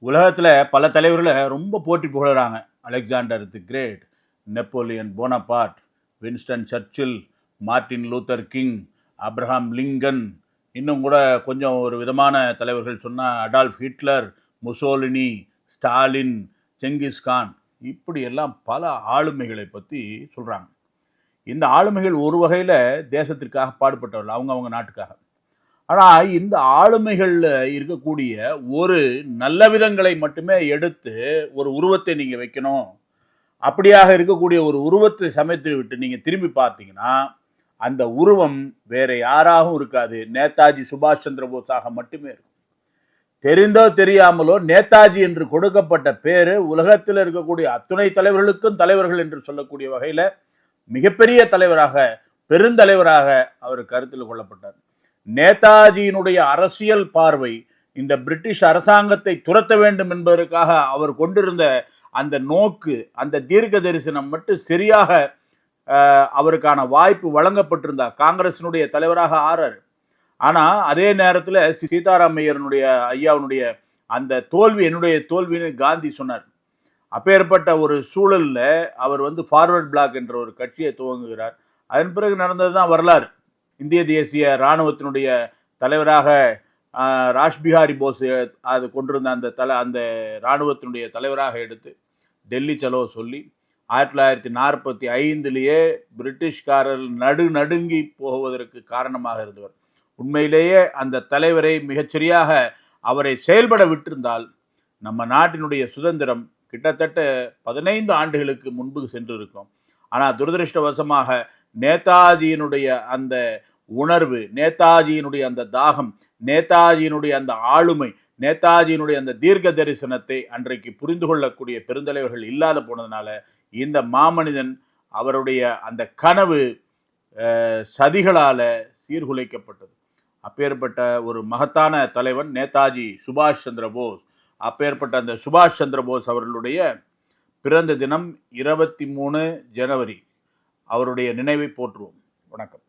உலகத்தில் பல தலைவர்களை ரொம்ப போற்றி புகழுறாங்க. Alexander the great, Napoleon Bonaparte, Winston Churchill, Martin Luther King, Abraham Lincoln, இன்னும் கூட கொஞ்சம் ஒரு விதமான தலைவர்கள் சொன்னால் Adolf Hitler, Mussolini, Stalin, Genghis Khan, இப்படியெல்லாம் பல ஆளுமைகளை பற்றி சொல்கிறாங்க. இந்த ஆளுமைகள் ஒரு வகையில் தேசத்திற்காக பாடுபட்டவர்கள், அவங்க நாட்டுக்காக. ஆனால் இந்த ஆளுமைகளில் இருக்கக்கூடிய ஒரு நல்ல விதங்களை மட்டுமே எடுத்து ஒரு உருவத்தை நீங்கள் வைக்கணும். அப்படியாக இருக்கக்கூடிய ஒரு உருவத்தை சமைத்து விட்டு நீங்கள் திரும்பி பார்த்தீங்கன்னா அந்த உருவம் வேற யாராகவும் இருக்காது, நேதாஜி சுபாஷ் சந்திர போஸாக மட்டுமே இருக்கும். தெரிந்தோ தெரியாமலோ நேதாஜி என்று கொடுக்கப்பட்ட பேரு உலகத்தில் இருக்கக்கூடிய அத்துணை தலைவர்களுக்கும் தலைவர்கள் என்று சொல்லக்கூடிய வகையில் மிகப்பெரிய தலைவராக, பெருந்தலைவராக அவர் கருத்தில் கொள்ளப்பட்டார். நேதாஜியினுடைய அரசியல் பார்வை இந்த பிரிட்டிஷ் அரசாங்கத்தை துரத்த வேண்டும் என்பதற்காக அவர் கொண்டிருந்த அந்த நோக்கு, அந்த தீர்க்க தரிசனம் மட்டும் சரியாக அவருக்கான வாய்ப்பு வழங்கப்பட்டிருந்தார். காங்கிரசினுடைய தலைவராக ஆறார். ஆனால் அதே நேரத்தில் சீதாராமையனுடைய ஐயாவுடைய அந்த தோல்வி என்னுடைய தோல்வின்னு காந்தி சொன்னார். அப்பேற்பட்ட ஒரு சூழலில் அவர் ஃபார்வர்ட் பிளாக் என்ற ஒரு கட்சியை துவங்குகிறார். அதன் பிறகு நடந்தது தான் வரலாறு. இந்திய தேசிய இராணுவத்தினுடைய தலைவராக ராஷ்பிஹாரி போஸ் அது கொண்டிருந்த அந்த இராணுவத்தினுடைய தலைவராக எடுத்து டெல்லி செலோ சொல்லி 1945 பிரிட்டிஷ்காரர் நடுங்கி போவதற்கு காரணமாக இருந்தவர். உண்மையிலேயே அந்த தலைவரை மிகச்சரியாக அவரை செயல்பட விட்டிருந்தால் நம்ம நாட்டினுடைய சுதந்திரம் கிட்டத்தட்ட 15 ஆண்டுகளுக்கு முன்பு சென்று இருக்கும். ஆனால் துரதிருஷ்டவசமாக நேதாஜியினுடைய அந்த உணர்வு, நேதாஜியினுடைய அந்த தாகம், நேதாஜியினுடைய அந்த ஆளுமை, நேதாஜியினுடைய அந்த தீர்க்க தரிசனத்தை அன்றைக்கு புரிந்து கொள்ளக்கூடிய பெருந்தலைவர்கள் இல்லாத போனதுனால இந்த மாமனிதன் அவருடைய அந்த கனவு சதிகளால் சீர்குலைக்கப்பட்டது. அப்பேற்பட்ட ஒரு மகத்தான தலைவன் நேதாஜி சுபாஷ் சந்திர போஸ். அப்பேற்பட்ட அந்த சுபாஷ் சந்திர போஸ் அவர்களுடைய பிறந்த தினம் 23 ஜனவரி. அவருடைய நினைவை போற்றுவோம். வணக்கம்.